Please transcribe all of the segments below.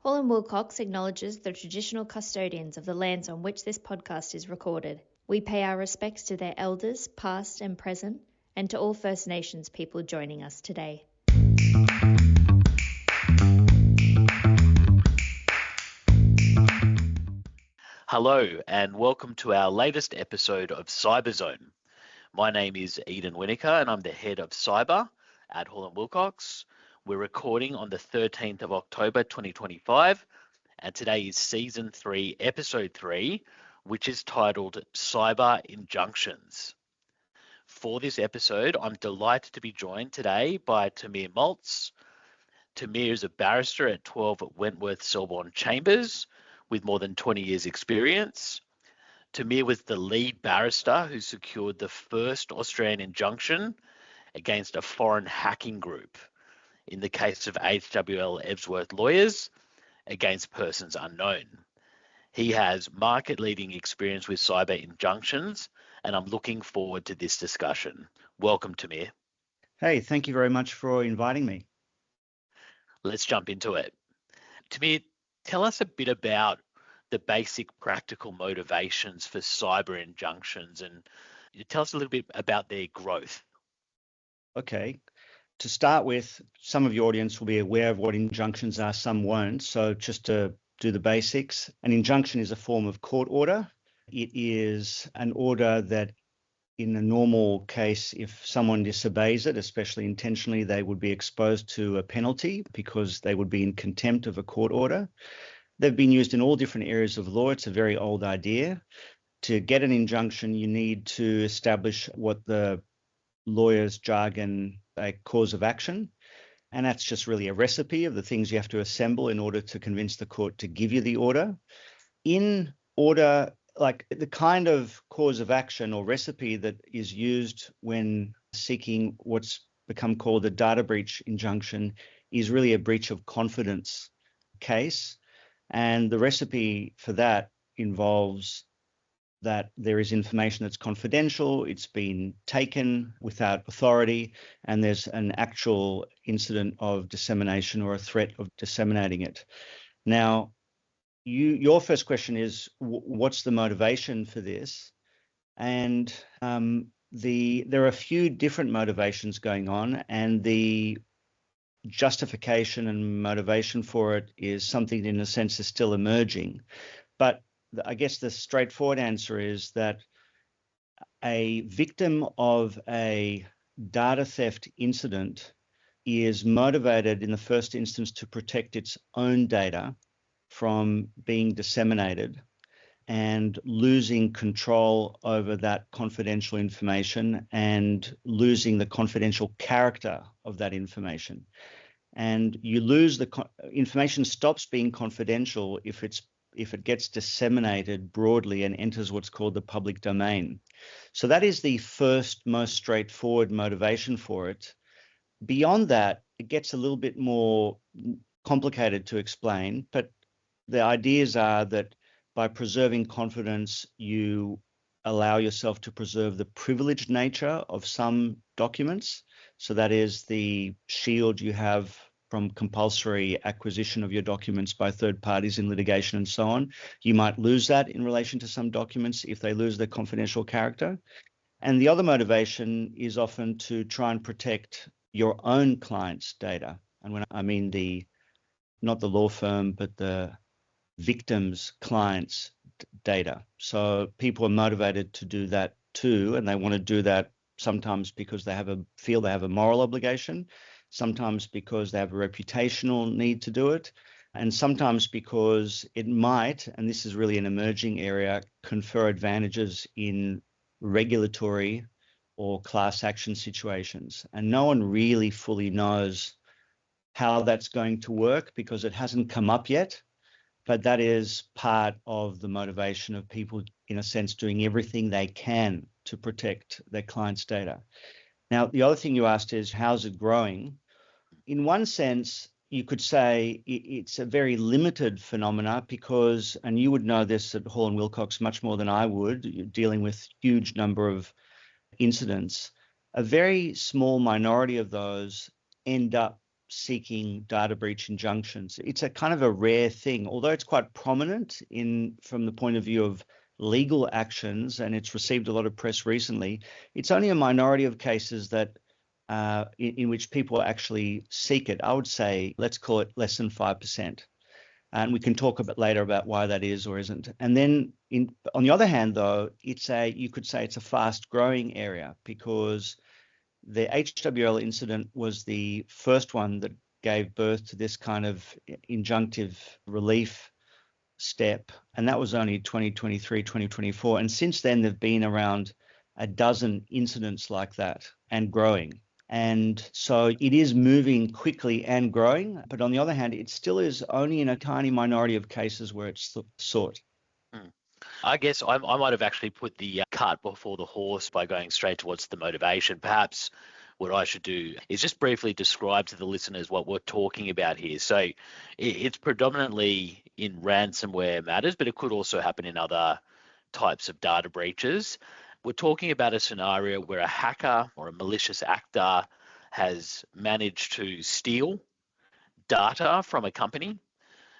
Hall & Wilcox acknowledges the traditional custodians of the lands on which this podcast is recorded. We pay our respects to their elders, past and present, and to all First Nations people joining us today. Hello and welcome to our latest episode of Cyberzone. My name is Eden Winokur and I'm the head of cyber at Hall & Wilcox. We're recording on the 13th of October 2025 and today is Season 3, Episode 3, which is titled Cyber Injunctions. For this episode, I'm delighted to be joined today by Tamir Maltz. Tamir is a barrister at 12 Wentworth Selborne Chambers with more than 20 years experience. Tamir was the lead barrister who secured the first Australian injunction against a foreign hacking group in the case of HWL Ebsworth Lawyers against persons unknown. He has market-leading experience with cyber injunctions, and I'm looking forward to this discussion. Welcome, Tamir. Hey, thank you very much for inviting me. Let's jump into it. Tamir, tell us a bit about the basic practical motivations for cyber injunctions and tell us a little bit about their growth. Okay. To start with, some of your audience will be aware of what injunctions are, some won't. So just to do the basics, an injunction is a form of court order. It is an order that in a normal case, if someone disobeys it, especially intentionally, they would be exposed to a penalty because they would be in contempt of a court order. They've been used in all different areas of law. It's a very old idea. To get an injunction, you need to establish what the lawyer's jargon a cause of action. And that's just really a recipe of the things you have to assemble in order to convince the court to give you the order. In order, like the kind of cause of action or recipe that is used when seeking what's become called a data breach injunction is really a breach of confidence case. And the recipe for that involves that there is information that's confidential, it's been taken without authority, and there's an actual incident of dissemination or a threat of disseminating it. Now, your first question is, what's the motivation for this? And there are a few different motivations going on, and the justification and motivation for it is something in a sense is still emerging. But I guess the straightforward answer is that a victim of a data theft incident is motivated in the first instance to protect its own data from being disseminated and losing control over that confidential information and losing the confidential character of that information. And you lose the information stops being confidential if it gets disseminated broadly and enters what's called the public domain. So that is the first most straightforward motivation for it. Beyond that, it gets a little bit more complicated to explain, but the ideas are that by preserving confidence, you allow yourself to preserve the privileged nature of some documents. So that is the shield you have from compulsory acquisition of your documents by third parties in litigation and so on. You might lose that in relation to some documents if they lose their confidential character. And the other motivation is often to try and protect your own client's data. And when I mean not the law firm, but the victim's client's data. So people are motivated to do that too, and they want to do that sometimes because they feel they have a moral obligation, sometimes because they have a reputational need to do it, and sometimes because it might, and this is really an emerging area, confer advantages in regulatory or class action situations. And no one really fully knows how that's going to work because it hasn't come up yet. But that is part of the motivation of people, in a sense, doing everything they can to protect their clients' data. Now, the other thing you asked is, how's it growing? In one sense, you could say it's a very limited phenomena because, and you would know this at Hall & Wilcox much more than I would, you're dealing with huge number of incidents. A very small minority of those end up seeking data breach injunctions. It's a kind of a rare thing, although it's quite prominent from the point of view of legal actions, and it's received a lot of press recently. It's only a minority of cases that in which people actually seek it. I would say, let's call it less than 5%. And we can talk a bit later about why that is or isn't. And then on the other hand, though, you could say it's a fast growing area, because the HWL incident was the first one that gave birth to this kind of injunctive relief step. And that was only 2023, 2024. And since then, there've been around a dozen incidents like that and growing. And so it is moving quickly and growing. But on the other hand, it still is only in a tiny minority of cases where it's sought. I guess I might have actually put the cart before the horse by going straight to what's the motivation. Perhaps what I should do is just briefly describe to the listeners what we're talking about here. So it's predominantly in ransomware matters, but it could also happen in other types of data breaches. We're talking about a scenario where a hacker or a malicious actor has managed to steal data from a company,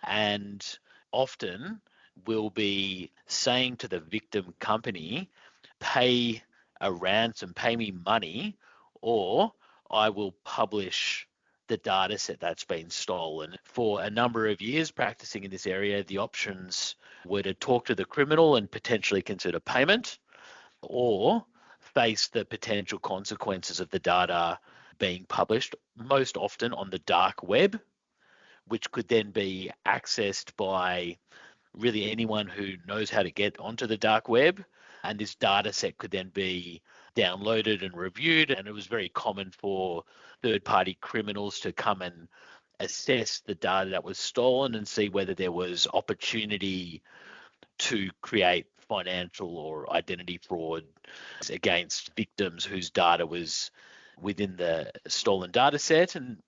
and often will be saying to the victim company, pay a ransom, pay me money, or I will publish the data set that's been stolen. For a number of years practicing in this area, the options were to talk to the criminal and potentially consider payment, or face the potential consequences of the data being published, most often on the dark web, which could then be accessed by really anyone who knows how to get onto the dark web. And this data set could then be downloaded and reviewed. And it was very common for third-party criminals to come and assess the data that was stolen and see whether there was opportunity to create financial or identity fraud against victims whose data was within the stolen data set. And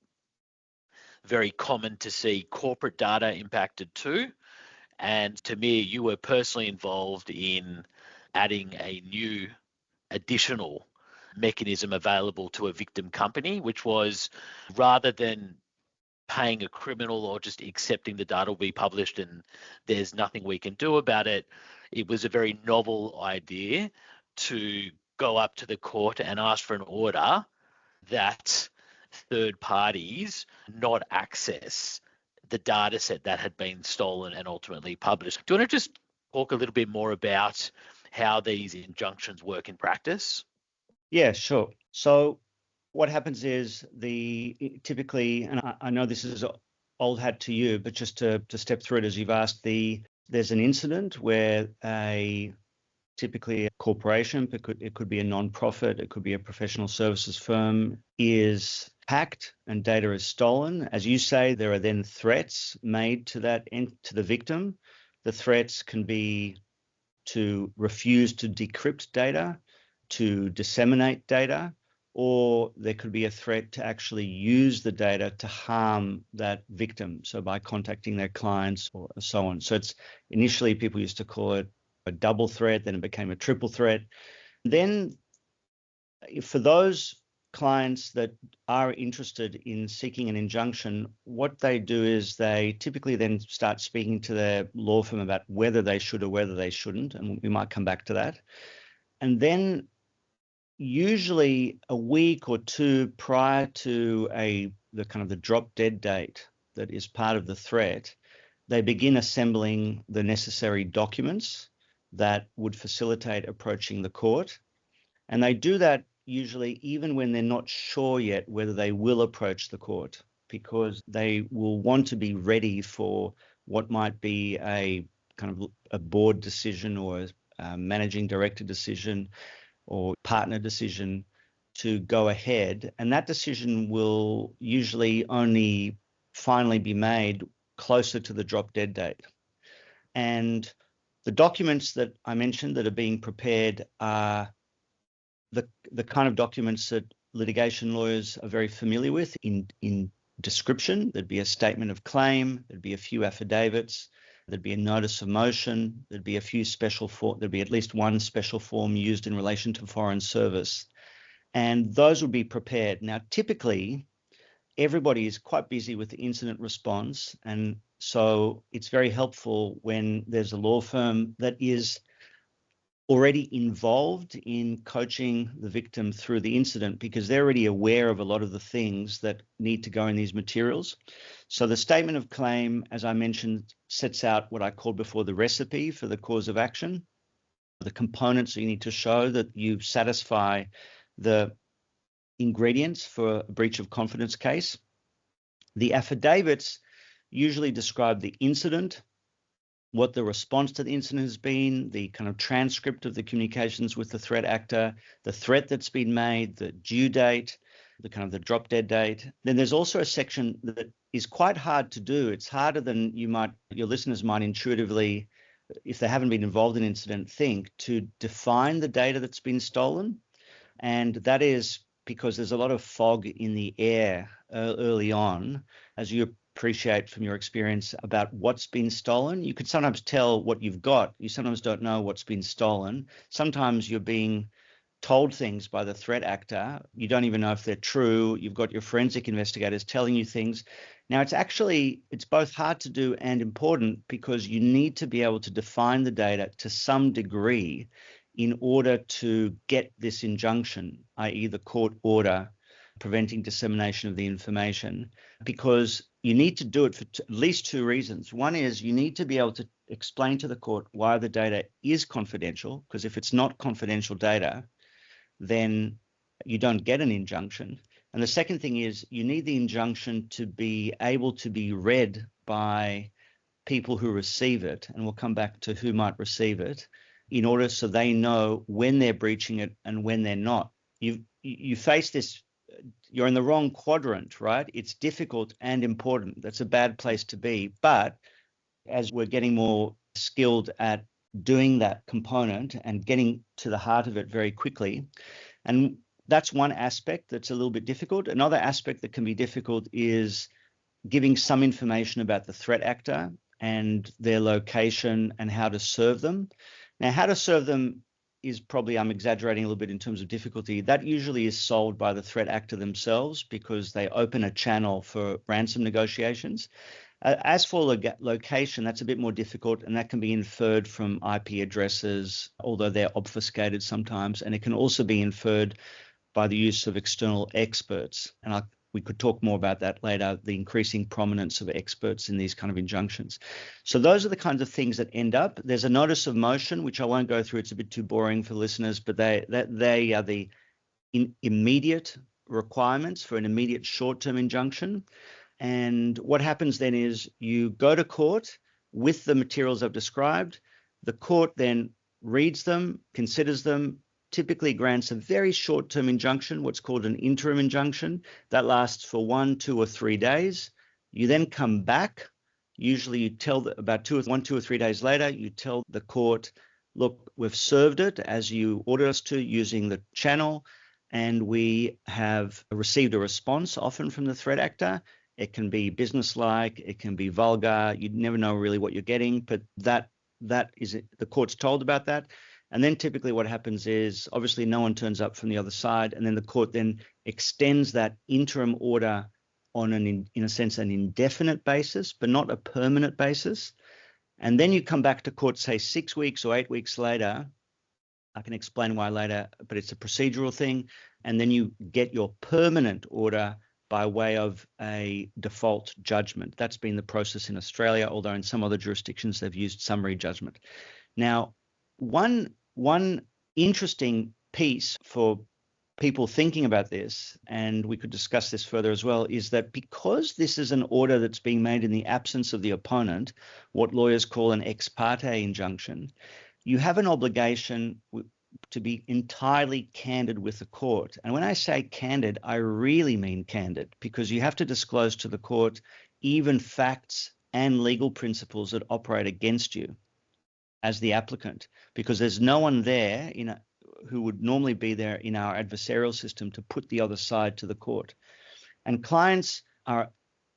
very common to see corporate data impacted too. And to me, you were personally involved in adding a new additional mechanism available to a victim company, which was, rather than paying a criminal or just accepting the data will be published and there's nothing we can do about it, it was a very novel idea to go up to the court and ask for an order that third parties not access the data set that had been stolen and ultimately published. Do you want to just talk a little bit more about how these injunctions work in practice? Yeah, sure. So what happens is typically, and I know this is old hat to you, but just to step through it as you've asked, there's an incident where typically a corporation, it could be a non-profit, it could be a professional services firm, is hacked and data is stolen. As you say, there are then threats made to the victim. The threats can be to refuse to decrypt data, to disseminate data, or there could be a threat to actually use the data to harm that victim. So by contacting their clients or so on. So it's initially people used to call it a double threat, then it became a triple threat. Then for those clients that are interested in seeking an injunction, what they do is they typically then start speaking to their law firm about whether they should or whether they shouldn't, and we might come back to that. And then usually a week or two prior to the drop dead date that is part of the threat, they begin assembling the necessary documents that would facilitate approaching the court. And they do that usually even when they're not sure yet whether they will approach the court, because they will want to be ready for what might be a kind of a board decision or a managing director decision or partner decision to go ahead. And that decision will usually only finally be made closer to the drop dead date. And the documents that I mentioned that are being prepared are the kind of documents that litigation lawyers are very familiar with in description. There'd be a statement of claim, there'd be a few affidavits, there'd be a notice of motion, there'd be at least one special form used in relation to foreign service. And those would be prepared. Now, typically, everybody is quite busy with the incident response. And so it's very helpful when there's a law firm that is already involved in coaching the victim through the incident, because they're already aware of a lot of the things that need to go in these materials. So the statement of claim, as I mentioned, sets out what I called before the recipe for the cause of action, the components you need to show that you satisfy the ingredients for a breach of confidence case. The affidavits usually describe the incident, what the response to the incident has been, the kind of transcript of the communications with the threat actor, the threat that's been made, the due date, the kind of the drop dead date. Then there's also a section that is quite hard to do. It's harder than your listeners might intuitively, if they haven't been involved in an incident, think, to define the data that's been stolen. And that is because there's a lot of fog in the air early on, as you appreciate from your experience about what's been stolen. You could sometimes tell what you've got. You sometimes don't know what's been stolen. Sometimes you're being told things by the threat actor. You don't even know if they're true. You've got your forensic investigators telling you things. Now, it's both hard to do and important, because you need to be able to define the data to some degree in order to get this injunction, i.e. the court order preventing dissemination of the information, because you need to do it for at least two reasons. One is you need to be able to explain to the court why the data is confidential, because if it's not confidential data, then you don't get an injunction. And the second thing is you need the injunction to be able to be read by people who receive it, and we'll come back to who might receive it, in order so they know when they're breaching it and when they're not. You face this, you're in the wrong quadrant, right? It's difficult and important. That's a bad place to be. But as we're getting more skilled at doing that component and getting to the heart of it very quickly, and that's one aspect that's a little bit difficult. Another aspect that can be difficult is giving some information about the threat actor and their location and how to serve them. Now, how to serve them is probably, I'm exaggerating a little bit in terms of difficulty. That usually is solved by the threat actor themselves, because they open a channel for ransom negotiations. As for location, that's a bit more difficult, and that can be inferred from IP addresses, although they're obfuscated sometimes, and it can also be inferred by the use of external experts. And we could talk more about that later, the increasing prominence of experts in these kind of injunctions. So those are the kinds of things that end up. There's a notice of motion, which I won't go through. It's a bit too boring for listeners, but they are the immediate requirements for an immediate short-term injunction. And what happens then is you go to court with the materials I've described. The court then reads them, considers them, typically grants a very short-term injunction, what's called an interim injunction. That lasts for 1, 2, or 3 days. You then come back. Usually you tell about 2 or 3 days later, you tell the court, look, we've served it as you ordered us to using the channel, and we have received a response, often from the threat actor. It can be businesslike, it can be vulgar. You never know really what you're getting, but that is it. The court's told about that. And then typically what happens is, obviously no one turns up from the other side, and then the court then extends that interim order on in a sense, an indefinite basis, but not a permanent basis. And then you come back to court, say 6 weeks or 8 weeks later. I can explain why later, but it's a procedural thing. And then you get your permanent order by way of a default judgment. That's been the process in Australia, although in some other jurisdictions they've used summary judgment. Now, one interesting piece for people thinking about this, and we could discuss this further as well, is that because this is an order that's being made in the absence of the opponent, what lawyers call an ex parte injunction, you have an obligation to be entirely candid with the court. And when I say candid, I really mean candid, because you have to disclose to the court even facts and legal principles that operate against you as the applicant, because there's no one there who would normally be there in our adversarial system to put the other side to the court. And clients are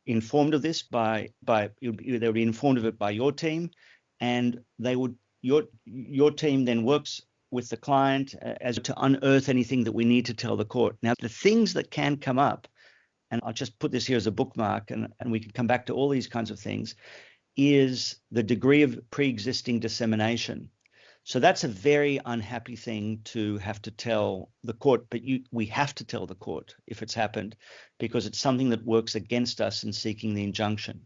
informed of this they would be informed of it by your team, and your team then works with the client as to unearth anything that we need to tell the court. Now, the things that can come up and I'll just put this here as a bookmark, and we can come back to all these kinds of things, is the degree of pre-existing dissemination. So that's a very unhappy thing to have to tell the court, but we have to tell the court if it's happened, because it's something that works against us in seeking the injunction.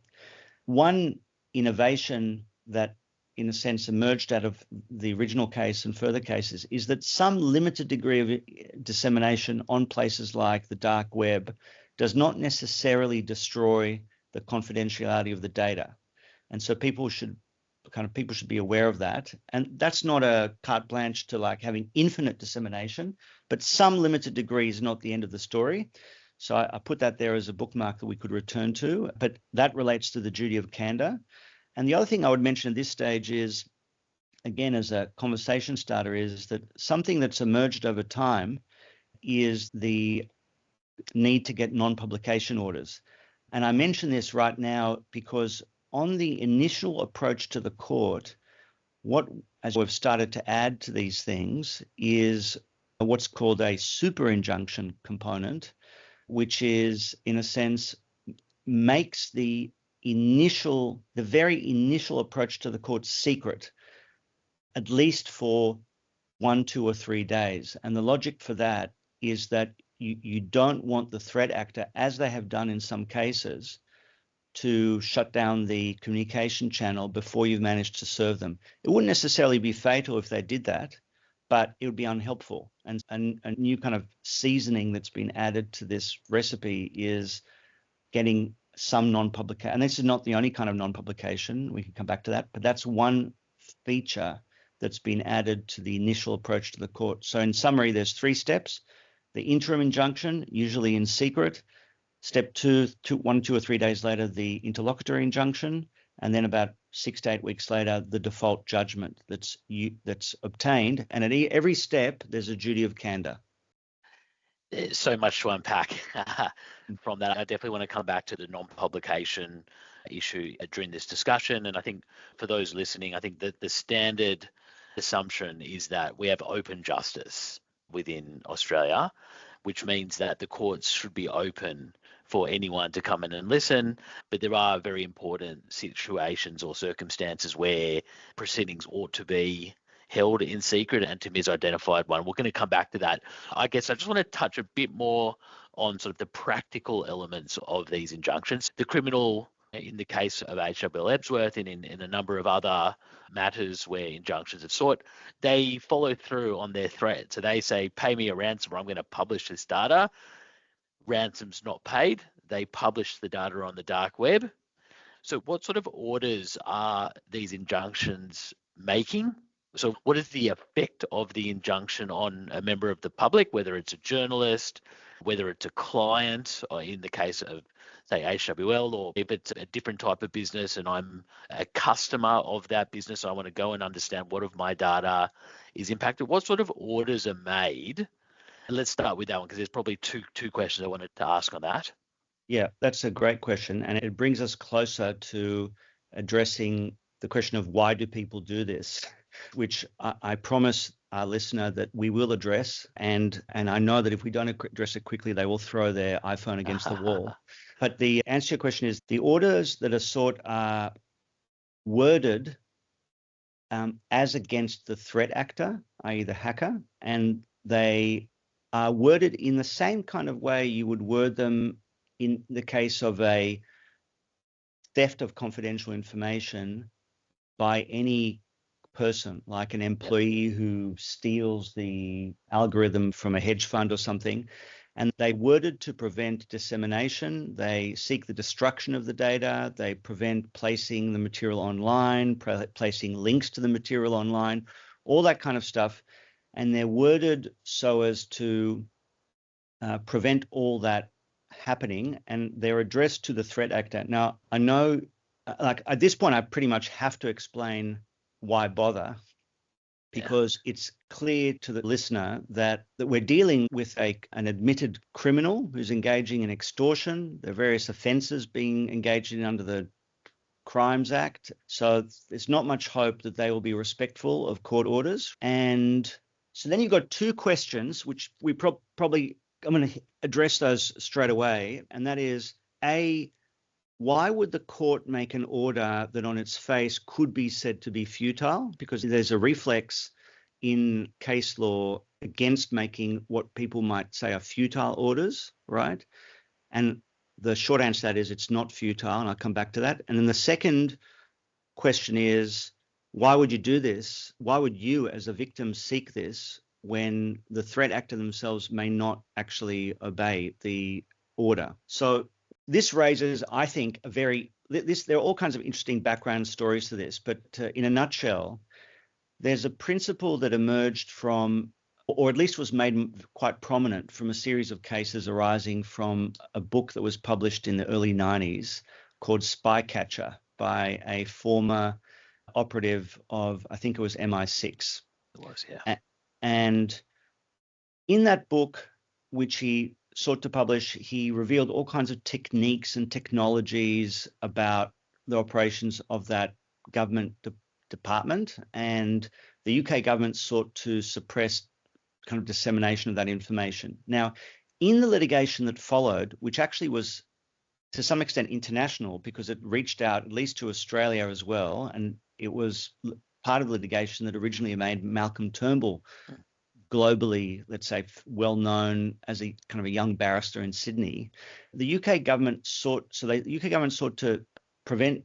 One innovation that, in a sense, emerged out of the original case and further cases is that some limited degree of dissemination on places like the dark web does not necessarily destroy the confidentiality of the data. And so people should be aware of that. And that's not a carte blanche to like having infinite dissemination, but some limited degree is not the end of the story. So I put that there as a bookmark that we could return to, but that relates to the duty of candor. And the other thing I would mention at this stage is, again, as a conversation starter, is that something that's emerged over time is the need to get non-publication orders. And I mention this right now because on the initial approach to the court, as we've started to add to these things, is what's called a super injunction component, which is, in a sense, makes the very initial approach to the court secret, at least for 1, 2, or 3 days. And the logic for that is that you don't want the threat actor, as they have done in some cases, to shut down the communication channel before you've managed to serve them. It wouldn't necessarily be fatal if they did that, but it would be unhelpful. And a new kind of seasoning that's been added to this recipe is getting some non-publication. And this is not the only kind of non-publication. We can come back to that, but that's one feature that's been added to the initial approach to the court. So in summary, there's 3 steps. The interim injunction, usually in secret. Step 2, 1, 2, or 3 days later, the interlocutory injunction, and then about 6 to 8 weeks later, the default judgment that's obtained. And at every step, there's a duty of candor. There's so much to unpack from that. I definitely want to come back to the non-publication issue during this discussion. And I think for those listening, I think that the standard assumption is that we have open justice within Australia, which means that the courts should be open for anyone to come in and listen. But there are very important situations or circumstances where proceedings ought to be held in secret, and Tim has identified one. We're going to come back to that. I guess I just want to touch a bit more on sort of the practical elements of these injunctions. The criminal, in the case of HWL Ebsworth and in a number of other matters where injunctions are sought, they follow through on their threat. So they say, pay me a ransom or I'm going to publish this data. Ransom's not paid. They publish the data on the dark web. So what sort of orders are these injunctions making? So what is the effect of the injunction on a member of the public, whether it's a journalist, whether it's a client, or in the case of, say, HWL, or if it's a different type of business and I'm a customer of that business, I want to go and understand what of my data is impacted. What sort of orders are made? And let's start with that one, because there's probably two questions I wanted to ask on that. Yeah, that's a great question. And it brings us closer to addressing the question of why do people do this, which I promise our listener that we will address. And I know that if we don't address it quickly, they will throw their iPhone against the wall. But the answer to your question is the orders that are sought are worded as against the threat actor, i.e. the hacker, and they are worded in the same kind of way you would word them in the case of a theft of confidential information by any person, like an employee who steals the algorithm from a hedge fund or something. And they worded to prevent dissemination. They seek the destruction of the data. They prevent placing the material online, placing links to the material online, all that kind of stuff. And they're worded so as to prevent all that happening, and they're addressed to the threat actor. Now, I know, like at this point, I pretty much have to explain why bother, because it's clear to the listener that we're dealing with an admitted criminal who's engaging in extortion. There are various offences being engaged in under the Crimes Act. So there's not much hope that they will be respectful of court orders. And so then you've got 2 questions, which we probably I'm going to address those straight away. And that is, A, why would the court make an order that on its face could be said to be futile? Because there's a reflex in case law against making what people might say are futile orders, right? And the short answer to that is it's not futile, and I'll come back to that. And then the second question is, why would you do this? Why would you as a victim seek this when the threat actor themselves may not actually obey the order? So this raises, I think, there are all kinds of interesting background stories to this, but in a nutshell, there's a principle that emerged from, or at least was made quite prominent from a series of cases arising from a book that was published in the early 90s called Spycatcher by a former operative of, I think it was MI6. It was, yeah. And in that book, which he sought to publish, he revealed all kinds of techniques and technologies about the operations of that government department. And the UK government sought to suppress kind of dissemination of that information. Now, in the litigation that followed, which actually was to some extent international because it reached out at least to Australia as well, and it was part of the litigation that originally made Malcolm Turnbull globally, let's say, well known as a kind of a young barrister in Sydney. The UK government sought to prevent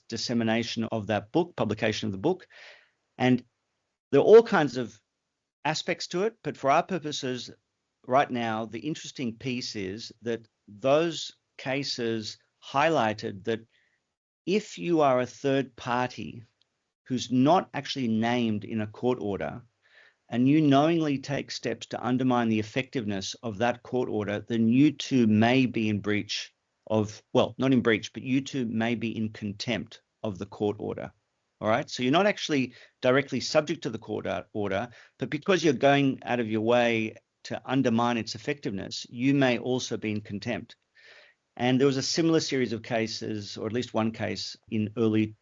dissemination of that book, publication of the book, and there are all kinds of aspects to it. But for our purposes, right now, the interesting piece is that those cases highlighted that if you are a third party who's not actually named in a court order, and you knowingly take steps to undermine the effectiveness of that court order, then you too may be in breach of, well, not in breach, but you too may be in contempt of the court order. All right. So you're not actually directly subject to the court order, but because you're going out of your way to undermine its effectiveness, you may also be in contempt. And there was a similar series of cases, or at least one case in the early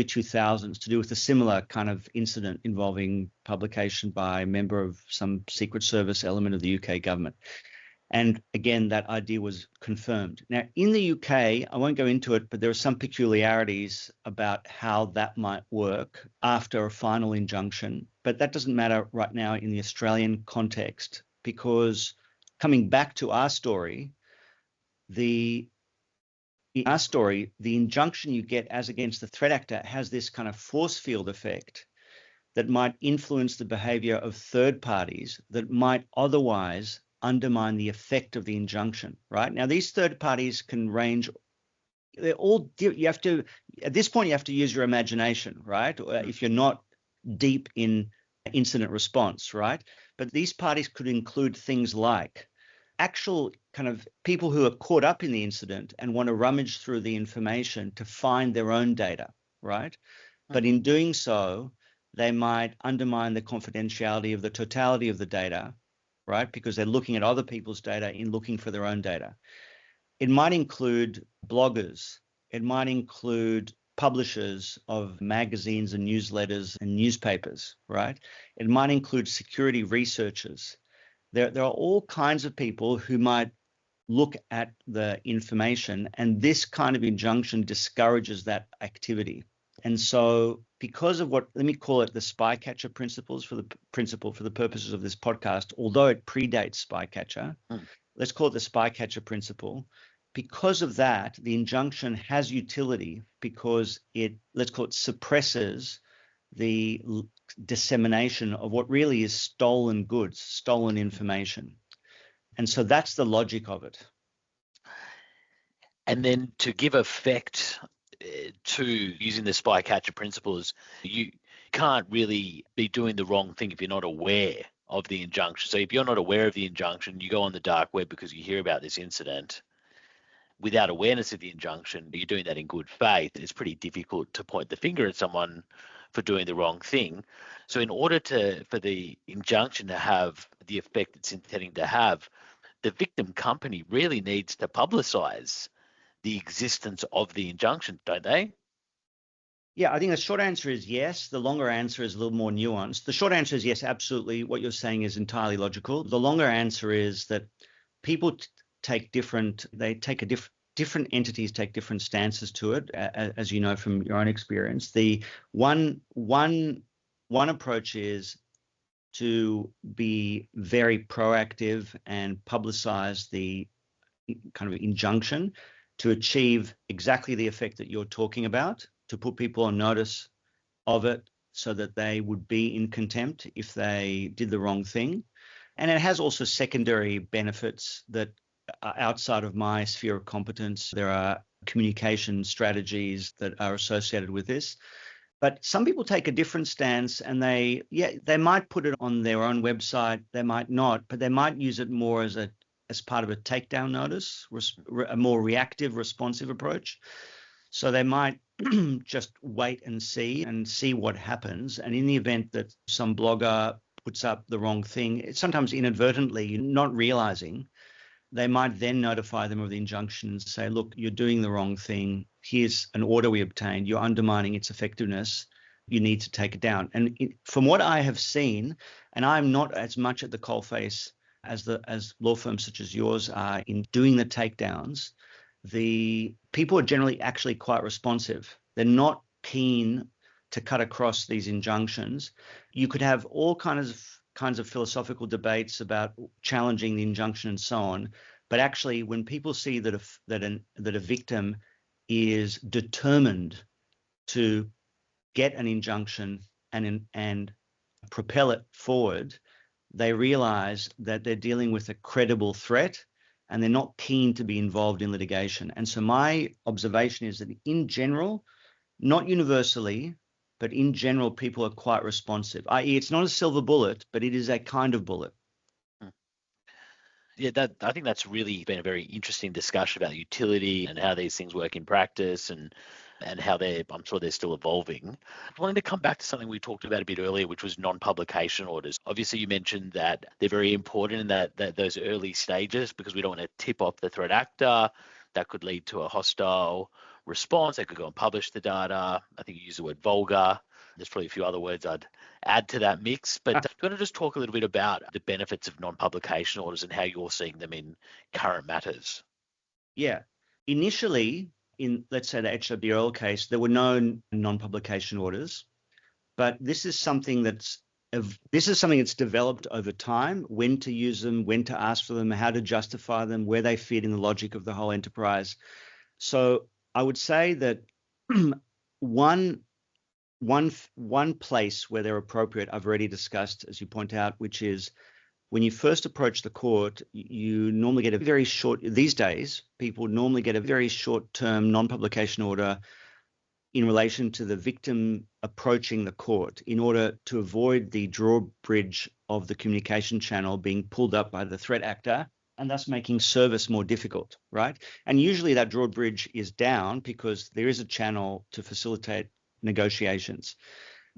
2000s to do with a similar kind of incident involving publication by a member of some Secret Service element of the UK government. And again, that idea was confirmed. Now, in the UK, I won't go into it, but there are some peculiarities about how that might work after a final injunction. But that doesn't matter right now in the Australian context, because coming back to our story, the injunction you get as against the threat actor has this kind of force field effect that might influence the behavior of third parties that might otherwise undermine the effect of the injunction, right? Now, these third parties can range, they're all, you have to, at this point, you have to use your imagination, right? If you're not deep in incident response, right? But these parties could include things like actual kind of people who are caught up in the incident and want to rummage through the information to find their own data, right? But in doing so, they might undermine the confidentiality of the totality of the data, right? Because they're looking at other people's data in looking for their own data. It might include bloggers. It might include publishers of magazines and newsletters and newspapers, right? It might include security researchers. There are all kinds of people who might look at the information, and this kind of injunction discourages that activity. And so because of what, let me call it the Spycatcher principle for the purposes of this podcast, although it predates Spycatcher, let's call it the Spycatcher principle. Because of that, the injunction has utility because it, let's call it, suppresses the dissemination of what really is stolen goods, stolen information. And so that's the logic of it. And then to give effect to using the Spycatcher principles, you can't really be doing the wrong thing if you're not aware of the injunction. So if you're not aware of the injunction, you go on the dark web because you hear about this incident without awareness of the injunction, you're doing that in good faith. It's pretty difficult to point the finger at someone for doing the wrong thing. So in order for the injunction to have the effect it's intending to have, the victim company really needs to publicize the existence of the injunction, don't they? Yeah, I think the short answer is yes. The longer answer is a little more nuanced. The short answer is yes, absolutely. What you're saying is entirely logical. The longer answer is that people take different, they take a different entities take different stances to it, as you know from your own experience. The one approach is to be very proactive and publicize the kind of injunction to achieve exactly the effect that you're talking about, to put people on notice of it so that they would be in contempt if they did the wrong thing. And it has also secondary benefits that are outside of my sphere of competence. There are communication strategies that are associated with this. But some people take a different stance, and they might put it on their own website, they might not, but they might use it more as part of a takedown notice, a more reactive, responsive approach. So they might just wait and see what happens. And in the event that some blogger puts up the wrong thing, sometimes inadvertently, not realizing, they might then notify them of the injunction and say, look, you're doing the wrong thing. Here's an order we obtained. You're undermining its effectiveness. You need to take it down. And from what I have seen, and I'm not as much at the coalface as law firms such as yours are in doing the takedowns, the people are generally actually quite responsive. They're not keen to cut across these injunctions. You could have all kinds of philosophical debates about challenging the injunction and so on, but actually, when people see that a victim is determined to get an injunction and propel it forward, they realize that they're dealing with a credible threat, and they're not keen to be involved in litigation. And so my observation is that in general, not universally, but in general, people are quite responsive, i.e. it's not a silver bullet, but it is a kind of bullet. Yeah, I think that's really been a very interesting discussion about utility and how these things work in practice and how I'm sure they're still evolving. I wanted to come back to something we talked about a bit earlier, which was non-publication orders. Obviously, you mentioned that they're very important in that those early stages because we don't want to tip off the threat actor. That could lead to a hostile response. They could go and publish the data. I think you used the word vulgar. There's probably a few other words I'd add to that mix. But do you want to just talk a little bit about the benefits of non-publication orders and how you're seeing them in current matters? Yeah. Initially, in, let's say, the HWL case, there were no non-publication orders, but this is something that's developed over time, when to use them, when to ask for them, how to justify them, where they fit in the logic of the whole enterprise. So I would say that one place where they're appropriate, I've already discussed, as you point out, which is when you first approach the court, you normally get a very short, these days, people normally get a very short-term non-publication order in relation to the victim approaching the court in order to avoid the drawbridge of the communication channel being pulled up by the threat actor and thus making service more difficult, right? And usually that drawbridge is down because there is a channel to facilitate negotiations.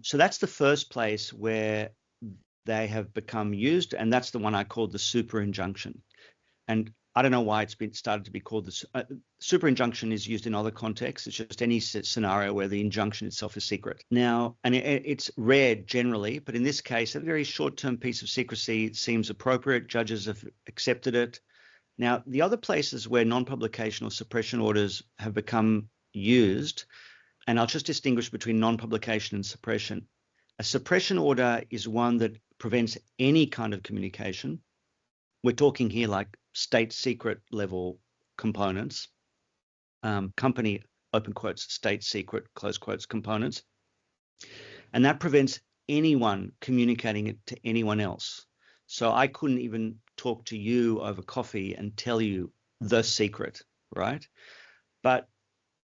So that's the first place where they have become used, and that's the one I called the super injunction. And I don't know why it's been started to be called the super injunction. Is used in other contexts. It's just any scenario where the injunction itself is secret. Now, and it's rare generally, but in this case, a very short-term piece of secrecy seems appropriate. Judges have accepted it. Now, the other places where non-publication or suppression orders have become used, and I'll just distinguish between non-publication and suppression. A suppression order is one that prevents any kind of communication. We're talking here like state secret level components, company, open quotes, state secret, close quotes, components. And that prevents anyone communicating it to anyone else. So I couldn't even talk to you over coffee and tell you the secret, right? But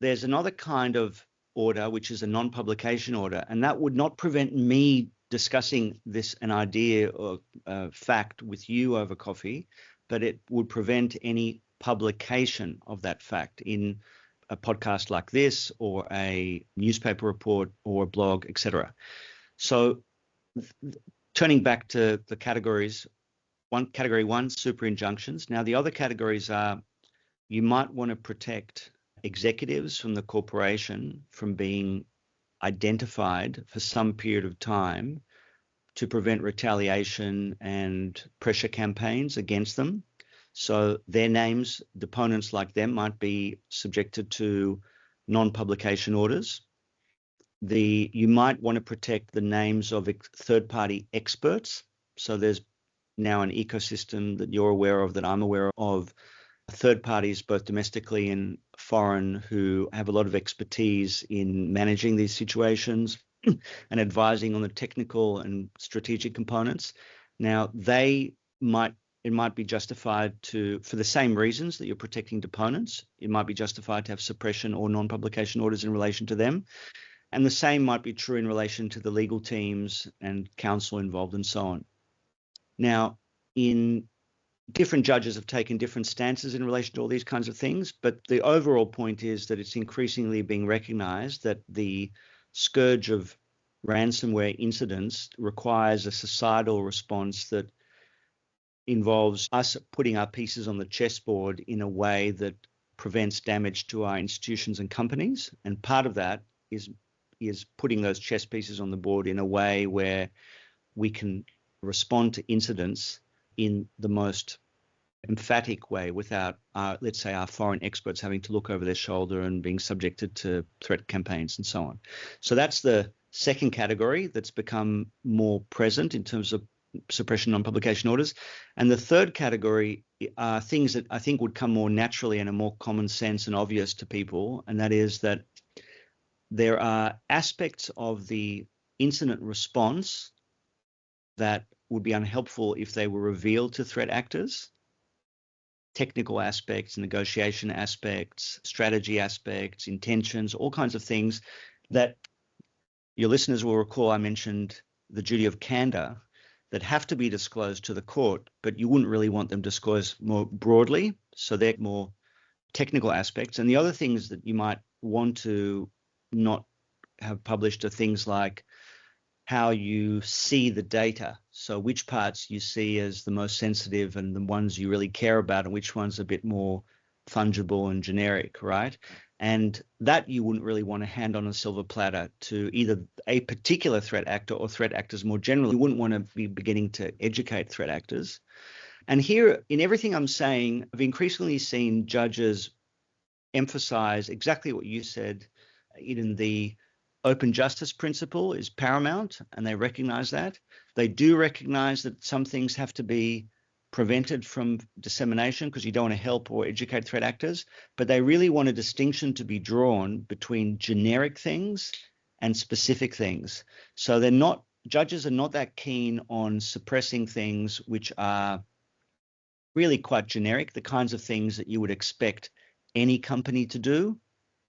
there's another kind of order, which is a non-publication order, and that would not prevent me discussing an idea or fact with you over coffee, but it would prevent any publication of that fact in a podcast like this or a newspaper report or a blog, etc. So turning back to the categories, category one, super injunctions. Now the other categories are, you might want to protect executives from the corporation from being identified for some period of time to prevent retaliation and pressure campaigns against them. So their names, deponents like them, might be subjected to non-publication orders. You might want to protect the names of third-party experts. So there's now an ecosystem that you're aware of, that I'm aware of, third parties, both domestically and foreign, who have a lot of expertise in managing these situations and advising on the technical and strategic components. Now, it might be justified for the same reasons that you're protecting deponents, it might be justified to have suppression or non-publication orders in relation to them. And the same might be true in relation to the legal teams and counsel involved and so on. Now, different judges have taken different stances in relation to all these kinds of things, but the overall point is that it's increasingly being recognized that the scourge of ransomware incidents requires a societal response that involves us putting our pieces on the chessboard in a way that prevents damage to our institutions and companies. And part of that is putting those chess pieces on the board in a way where we can respond to incidents in the most emphatic way without, let's say, our foreign experts having to look over their shoulder and being subjected to threat campaigns and so on. So that's the second category that's become more present in terms of suppression non-publication orders. And the third category are things that I think would come more naturally and are more common sense and obvious to people, and that is that there are aspects of the incident response that would be unhelpful if they were revealed to threat actors. Technical aspects, negotiation aspects, strategy aspects, intentions, all kinds of things that your listeners will recall I mentioned the duty of candor that have to be disclosed to the court, but you wouldn't really want them disclosed more broadly. So they're more technical aspects. And the other things that you might want to not have published are things like how you see the data. So which parts you see as the most sensitive and the ones you really care about, and which ones are a bit more fungible and generic, right? And that you wouldn't really want to hand on a silver platter to either a particular threat actor or threat actors more generally. You wouldn't want to be beginning to educate threat actors. And here, in everything I'm saying, I've increasingly seen judges emphasize exactly what you said. In the open justice principle is paramount, and they recognize that. They do recognize that some things have to be prevented from dissemination because you don't want to help or educate threat actors, but they really want a distinction to be drawn between generic things and specific things. So judges are not that keen on suppressing things which are really quite generic, the kinds of things that you would expect any company to do,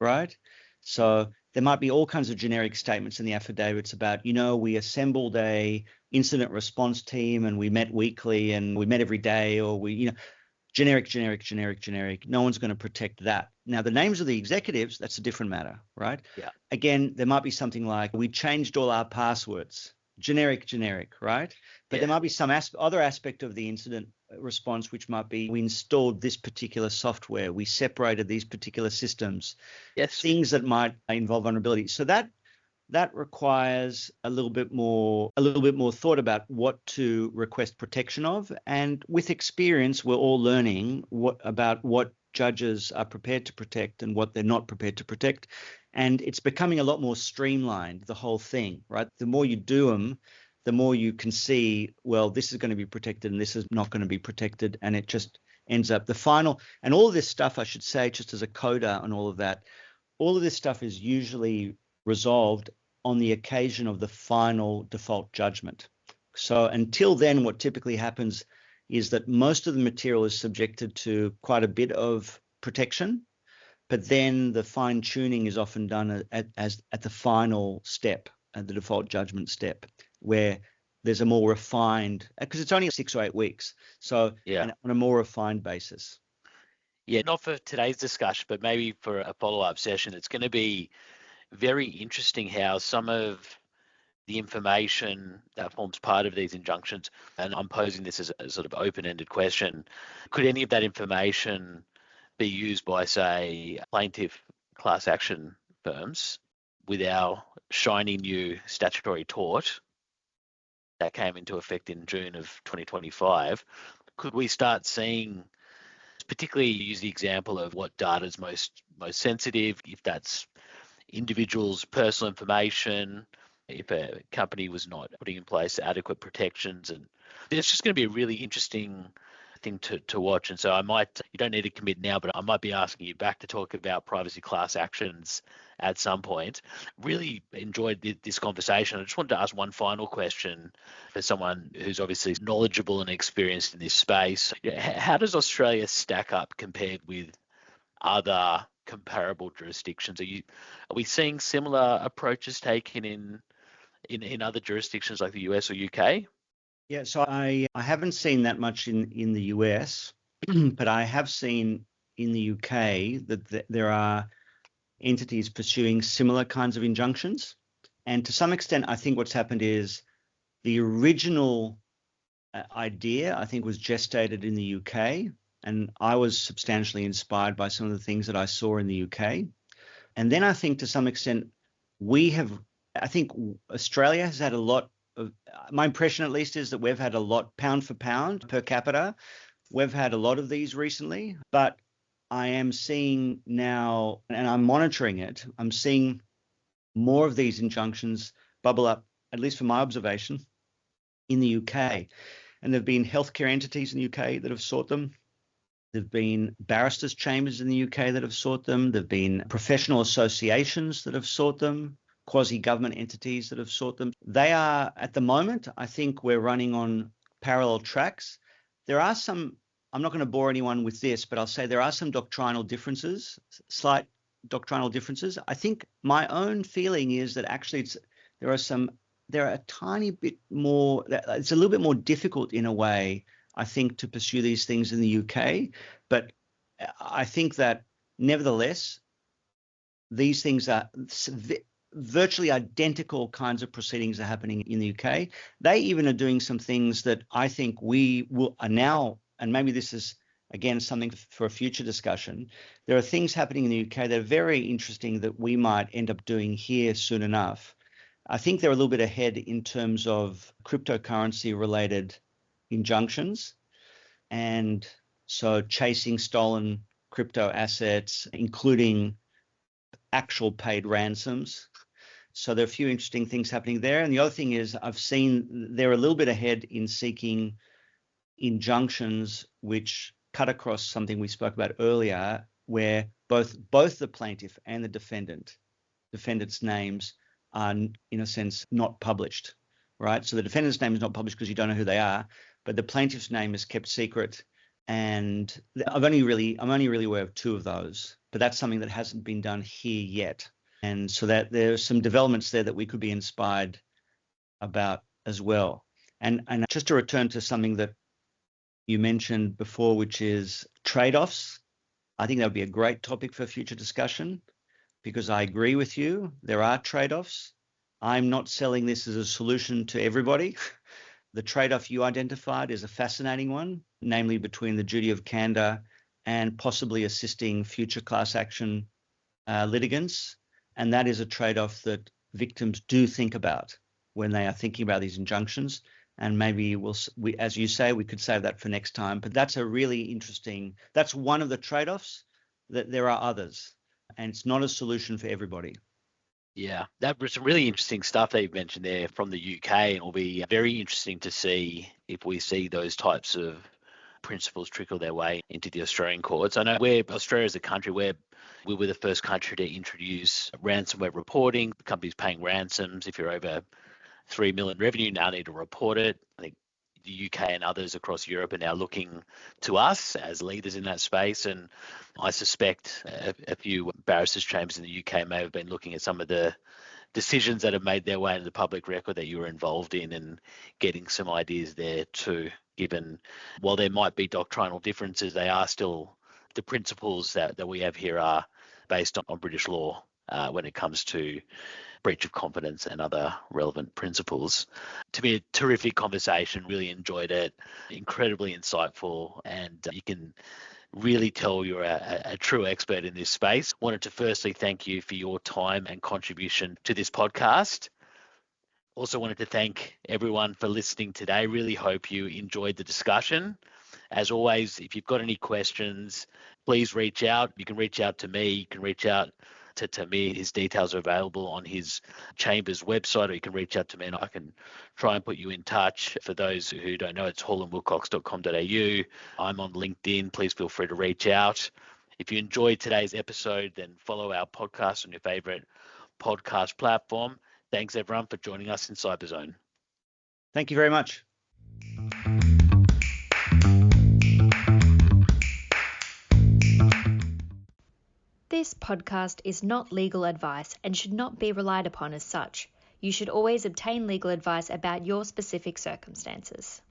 right? So there might be all kinds of generic statements in the affidavits about, we assembled a incident response team and we met weekly and we met every day, or generic. No one's going to protect that. Now, the names of the executives, that's a different matter, right? Yeah. Again, there might be something like, we changed all our passwords. Generic, right? But there might be some other aspect of the incident response, which might be, we installed this particular software, we separated these particular systems, things that might involve vulnerability. So that requires a little bit more thought about what to request protection of. And with experience, we're all learning about what judges are prepared to protect and what they're not prepared to protect. And it's becoming a lot more streamlined, the whole thing, right? The more you do them, the more you can see, well, this is going to be protected and this is not going to be protected. And it just ends up and all of this stuff, I should say, just as a coda on all of that, all of this stuff is usually resolved on the occasion of the final default judgment. So until then, what typically happens is that most of the material is subjected to quite a bit of protection, but then the fine tuning is often done at the final step, at the default judgment step, where there's a more refined, because it's only 6 or 8 weeks. So on a more refined basis. Yeah, not for today's discussion, but maybe for a follow-up session. It's going to be very interesting how some of the information that forms part of these injunctions, and I'm posing this as a sort of open-ended question, could any of that information be used by, say, plaintiff class action firms with our shiny new statutory tort that came into effect in June of 2025, could we start seeing, particularly use the example of what data is most sensitive, if that's individuals' personal information, if a company was not putting in place adequate protections, and it's just going to be a really interesting thing to watch. And so you don't need to commit now, but I might be asking you back to talk about privacy class actions at some point. Really enjoyed this conversation. I just wanted to ask one final question for someone who's obviously knowledgeable and experienced in this space. How does Australia stack up compared with other comparable jurisdictions? Are we seeing similar approaches taken in other jurisdictions like the US or UK? Yeah, so I haven't seen that much in the US, but I have seen in the UK that there are entities pursuing similar kinds of injunctions. And to some extent, I think what's happened is the original idea, I think, was gestated in the UK. And I was substantially inspired by some of the things that I saw in the UK. And then I think to some extent, I think Australia has had a lot of, my impression at least is that we've had a lot, pound for pound per capita. We've had a lot of these recently, but I am seeing now, and I'm monitoring it, I'm seeing more of these injunctions bubble up, at least from my observation, in the UK. And there have been healthcare entities in the UK that have sought them. There have been barristers' chambers in the UK that have sought them. There have been professional associations that have sought them, quasi-government entities that have sought them. They are, at the moment, I think we're running on parallel tracks. There are some, I'm not going to bore anyone with this, but I'll say there are some doctrinal differences, slight doctrinal differences. I think my own feeling is that actually there are a tiny bit more, it's a little bit more difficult in a way, I think, to pursue these things in the UK. But I think that nevertheless, these things are virtually identical kinds of proceedings are happening in the UK. They even are doing some things that I think are now, and maybe this is, again, something for a future discussion. There are things happening in the UK that are very interesting that we might end up doing here soon enough. I think they're a little bit ahead in terms of cryptocurrency related injunctions. And so chasing stolen crypto assets, including actual paid ransoms. So there are a few interesting things happening there. And the other thing is I've seen they're a little bit ahead in seeking injunctions which cut across something we spoke about earlier, where both the plaintiff and the defendant's names are, in a sense, not published, right? So the defendant's name is not published because you don't know who they are, but the plaintiff's name is kept secret. And I'm only really aware of two of those, but that's something that hasn't been done here yet. And so that there's some developments there that we could be inspired about as well. And just to return to something that you mentioned before, which is trade-offs, I think that would be a great topic for future discussion, because I agree with you. There are trade-offs. I'm not selling this as a solution to everybody. The trade-off you identified is a fascinating one, namely between the duty of candor and possibly assisting future class action litigants. And that is a trade-off that victims do think about when they are thinking about these injunctions. And maybe as you say, we could save that for next time. But that's a really interesting, that's one of the trade-offs. That there are others, and it's not a solution for everybody. Yeah, that was some really interesting stuff that you mentioned there from the UK, and it'll be very interesting to see if we see those types of principles trickle their way into the Australian courts. I know Australia as a country, we were the first country to introduce ransomware reporting. Companies paying ransoms, if you're over 3 million revenue, now need to report it. I think the UK and others across Europe are now looking to us as leaders in that space. And I suspect a few barristers' chambers in the UK may have been looking at some of the decisions that have made their way into the public record that you were involved in, and getting some ideas there too, given while there might be doctrinal differences, they are still the principles that we have here are based on British law when it comes to breach of confidence and other relevant principles. To be a terrific conversation, really enjoyed it, incredibly insightful, and you can really tell you're a true expert in this space. Wanted to firstly thank you for your time and contribution to this podcast. Also wanted to thank everyone for listening today. Really hope you enjoyed the discussion. As always, if you've got any questions, please reach out. You can reach out to me. You can reach out to Tamir. His details are available on his chamber's website, or you can reach out to me and I can try and put you in touch. For those who don't know, it's hallandwilcox.com.au. I'm on LinkedIn. Please feel free to reach out. If you enjoyed today's episode, then follow our podcast on your favorite podcast platform. Thanks, everyone, for joining us in Cyberzone. Thank you very much. This podcast is not legal advice and should not be relied upon as such. You should always obtain legal advice about your specific circumstances.